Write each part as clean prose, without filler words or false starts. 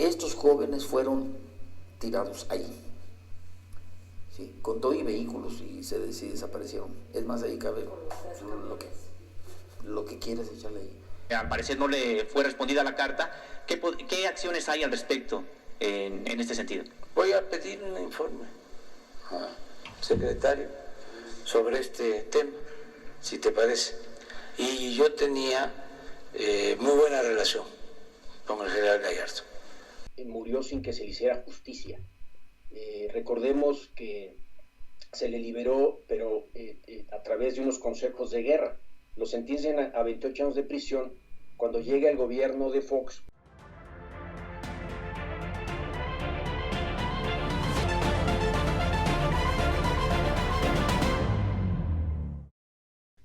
estos jóvenes fueron tirados ahí, ¿sí? Con todo y vehículos, y sí desaparecieron. Es más, ahí cabe lo que quieras echarle ahí. Al parecer no le fue respondida la carta. ¿Qué acciones hay al respecto en este sentido? Voy a pedir un informe al secretario sobre este tema, si te parece. Y yo tenía muy buena relación con el general Gallardo. Murió sin que se le hiciera justicia. Recordemos que se le liberó, pero a través de unos consejos de guerra. Lo sentencian a 28 años de prisión cuando llega el gobierno de Fox.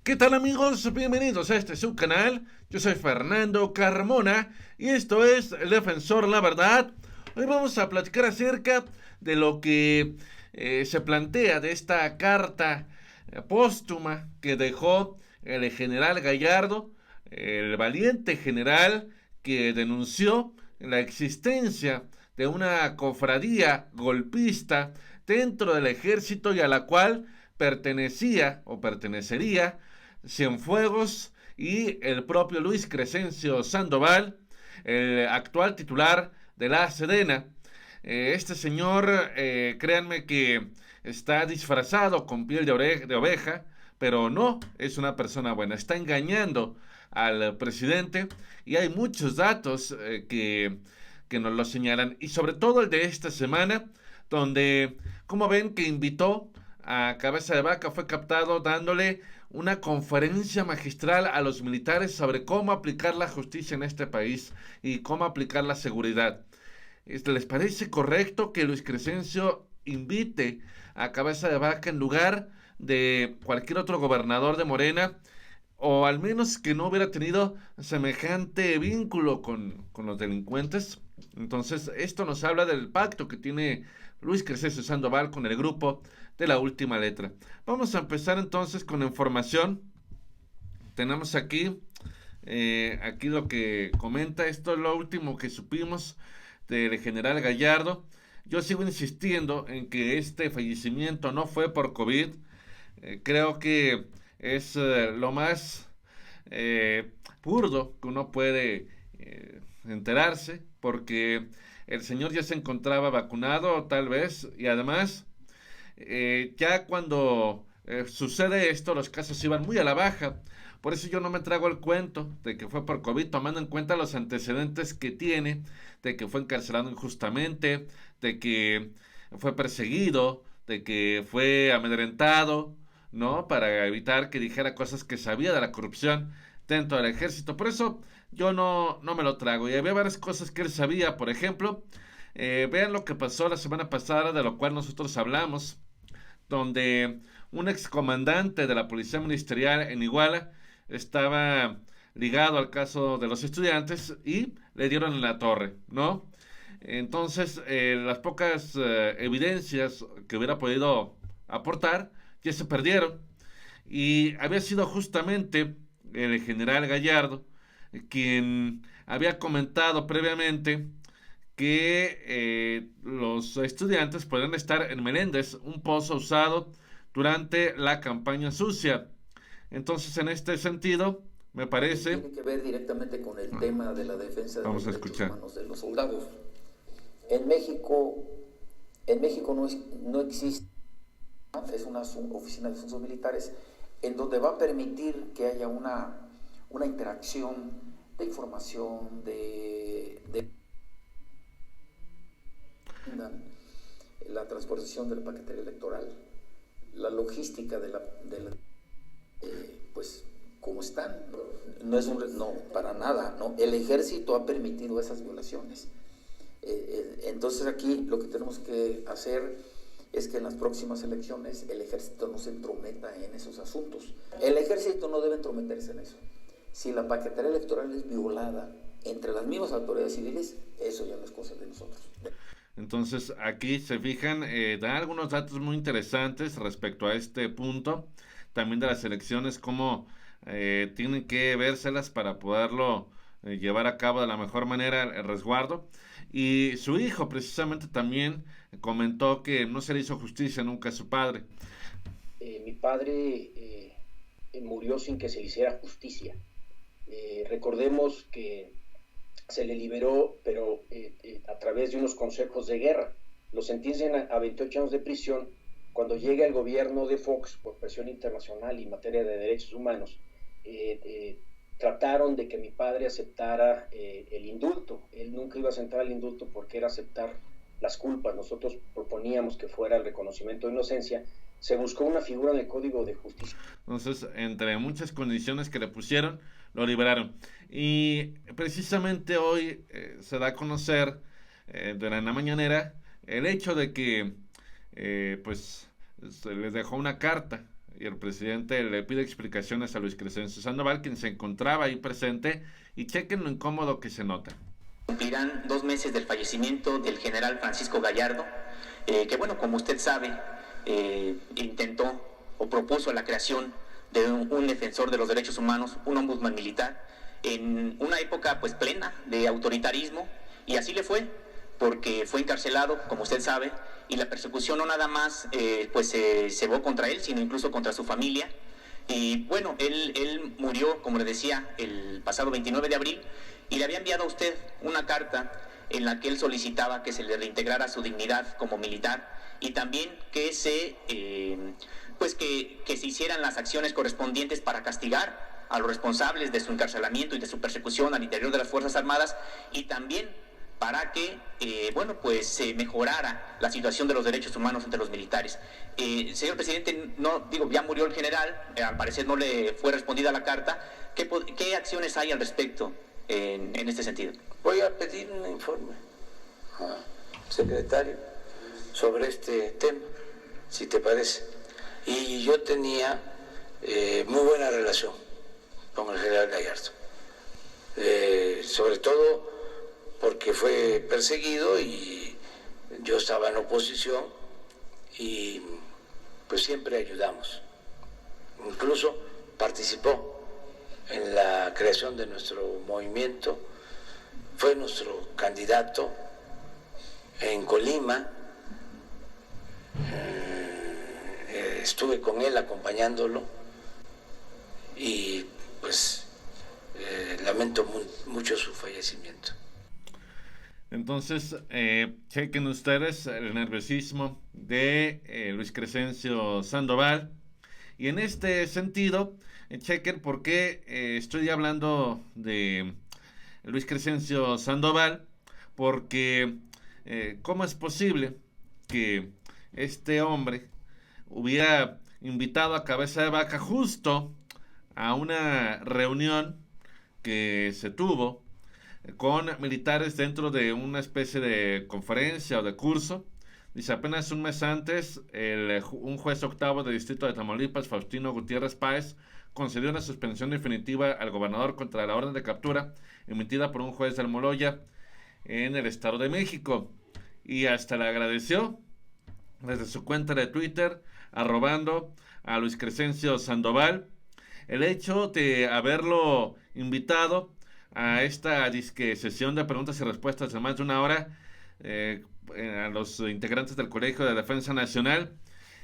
¿Qué tal, amigos? Bienvenidos a este subcanal. Yo soy Fernando Carmona y esto es El Defensor La Verdad. Hoy vamos a platicar acerca de lo que se plantea de esta carta póstuma que dejó el general Gallardo, el valiente general que denunció la existencia de una cofradía golpista dentro del ejército y a la cual pertenecía o pertenecería Cienfuegos y el propio Luis Crescencio Sandoval, el actual titular de la Sedena. Este señor, créanme que está disfrazado con piel de oveja, pero no es una persona buena, está engañando al presidente y hay muchos datos que nos lo señalan, y sobre todo el de esta semana, donde, como ven, que invitó a Cabeza de Vaca, fue captado dándole una conferencia magistral a los militares sobre cómo aplicar la justicia en este país y cómo aplicar la seguridad. ¿Les parece correcto que Luis Crescencio invite a Cabeza de Vaca en lugar de cualquier otro gobernador de Morena, o al menos que no hubiera tenido semejante vínculo con los delincuentes? Entonces, esto nos habla del pacto que tiene Luis Crescencio Sandoval con el grupo de La Última Letra. Vamos a empezar entonces con la información. Tenemos aquí lo que comenta. Esto es lo último que supimos del general Gallardo. Yo sigo insistiendo en que este fallecimiento no fue por COVID. Creo que es lo más burdo que uno puede enterarse, porque el señor ya se encontraba vacunado, tal vez, y además ya cuando sucede esto, los casos iban muy a la baja. Por eso yo no me trago el cuento de que fue por COVID, tomando en cuenta los antecedentes que tiene, de que fue encarcelado injustamente, de que fue perseguido, de que fue amedrentado, ¿no? Para evitar que dijera cosas que sabía de la corrupción dentro del ejército. Por eso yo no me lo trago. Y había varias cosas que él sabía. Por ejemplo, vean lo que pasó la semana pasada, de lo cual nosotros hablamos, donde un excomandante de la Policía Ministerial en Iguala estaba ligado al caso de los estudiantes y le dieron en la torre, ¿no? Entonces, las pocas evidencias que hubiera podido aportar ya se perdieron, y había sido justamente el general Gallardo quien había comentado previamente que los estudiantes podrían estar en Meléndez, un pozo usado durante la campaña sucia. Entonces, en este sentido, me parece... Tiene que ver directamente con el tema de la defensa de los derechos humanos de los soldados. En México no existe, es una oficina de asuntos militares en donde va a permitir que haya una interacción de información, de la transportación del paquete electoral, la logística pues cómo están. No, para nada, no. El ejército ha permitido esas violaciones. Entonces aquí lo que tenemos que hacer es que en las próximas elecciones el ejército no se entrometa en esos asuntos. El ejército no debe entrometerse en eso. Si la paquetería electoral es violada entre las mismas autoridades civiles, eso ya no es cosa de nosotros. Entonces aquí se fijan, da algunos datos muy interesantes respecto a este punto, también de las elecciones, cómo tienen que vérselas para poderlo llevar a cabo de la mejor manera el resguardo. Y su hijo precisamente también comentó que no se le hizo justicia nunca a su padre. Mi padre murió sin que se le hiciera justicia. Recordemos que se le liberó, pero a través de unos consejos de guerra. Lo sentencian a 28 años de prisión. Cuando llega el gobierno de Fox, por presión internacional y materia de derechos humanos, trataron de que mi padre aceptara el indulto. Él nunca iba a aceptar el indulto porque era aceptar las culpas. Nosotros proponíamos que fuera el reconocimiento de inocencia. Se buscó una figura en el Código de Justicia. Entonces, entre muchas condiciones que le pusieron, lo liberaron. Y precisamente hoy se da a conocer durante la mañanera el hecho de que pues se les dejó una carta y el presidente le pide explicaciones a Luis Crescencio Sandoval, quien se encontraba ahí presente, y chequen lo incómodo que se nota. Cumplirán 2 meses del fallecimiento del general Francisco Gallardo, que bueno, como usted sabe, intentó o propuso la creación de un defensor de los derechos humanos, un ombudsman militar, en una época pues plena de autoritarismo, y así le fue, porque fue encarcelado, como usted sabe, y la persecución no nada más pues se cebó contra él, sino incluso contra su familia. Y bueno, él murió, como le decía, el pasado 29 de abril, y le había enviado a usted una carta en la que él solicitaba que se le reintegrara su dignidad como militar, y también que se hicieran las acciones correspondientes para castigar a los responsables de su encarcelamiento y de su persecución al interior de las Fuerzas Armadas, y también para que se mejorara la situación de los derechos humanos entre los militares. Señor presidente, ya murió el general, al parecer no le fue respondida la carta. ¿Qué acciones hay al respecto en este sentido? Voy a pedir un informe al secretario sobre este tema, si te parece. Y yo tenía muy buena relación con el general Gallardo, sobre todo porque fue perseguido y yo estaba en oposición y pues siempre ayudamos. Incluso participó en la creación de nuestro movimiento, fue nuestro candidato en Colima, estuve con él acompañándolo y pues lamento mucho su fallecimiento. Entonces, chequen ustedes el nerviosismo de Luis Crescencio Sandoval. Y en este sentido, chequen por qué estoy hablando de Luis Crescencio Sandoval. Porque, ¿cómo es posible que este hombre hubiera invitado a Cabeza de Vaca justo a una reunión que se tuvo con militares dentro de una especie de conferencia o de curso? Dice, apenas un mes antes, un juez octavo del distrito de Tamaulipas, Faustino Gutiérrez Páez, concedió una suspensión definitiva al gobernador contra la orden de captura emitida por un juez de Almoloya en el Estado de México. Y hasta le agradeció desde su cuenta de Twitter, arrobando a Luis Crescencio Sandoval el hecho de haberlo invitado a esta disque sesión de preguntas y respuestas de más de una hora a los integrantes del Colegio de Defensa Nacional,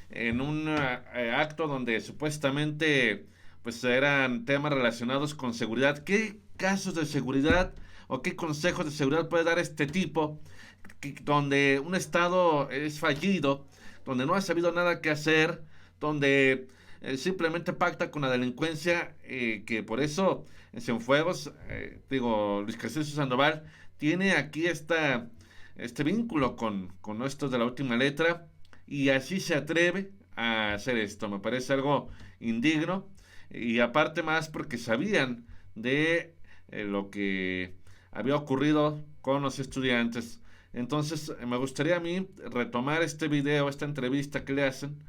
en un acto donde supuestamente pues eran temas relacionados con seguridad. ¿Qué casos de seguridad o qué consejos de seguridad puede dar este tipo donde un estado es fallido, donde no ha sabido nada que hacer, donde simplemente pacta con la delincuencia, que por eso en Cienfuegos, Luis Crescencio Sandoval tiene aquí este vínculo con estos de la última letra, y así se atreve a hacer esto? Me parece algo indigno, y aparte más porque sabían de lo que había ocurrido con los estudiantes. Entonces me gustaría a mí retomar este video, esta entrevista que le hacen,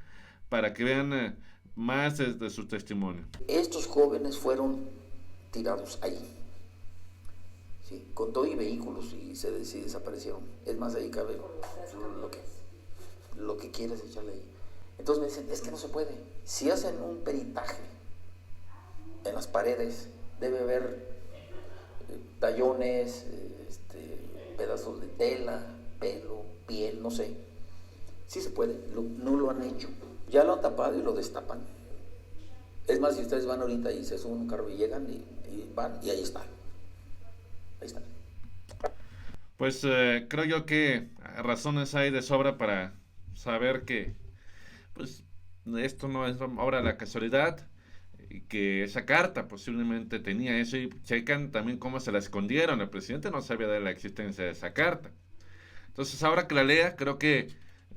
para que vean más de su testimonio. Estos jóvenes fueron tirados ahí, ¿sí? Con todo y vehículos, y se desaparecieron. Es más, ahí cabe lo que quieres echarle ahí. Entonces me dicen, es que no se puede. Si hacen un peritaje en las paredes, debe haber tallones, pedazos de tela, pelo, piel, no sé. Sí se puede, no lo han hecho. Ya lo han tapado y lo destapan. Es más, si ustedes van ahorita y se suben un carro y llegan y van y ahí está. Ahí está. Pues creo yo que razones hay de sobra para saber que pues esto no es obra de la casualidad, y que esa carta posiblemente tenía eso, y checan también cómo se la escondieron. El presidente no sabía de la existencia de esa carta. Entonces, ahora que la lea, creo que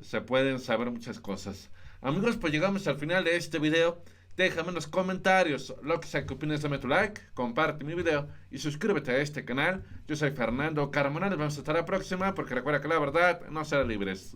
se pueden saber muchas cosas. Amigos, pues llegamos al final de este video. Déjame en los comentarios lo que sea que opinas, dame tu like, comparte mi video y suscríbete a este canal. Yo soy Fernando Carmona, nos vemos hasta la próxima, porque recuerda que la verdad no será libres.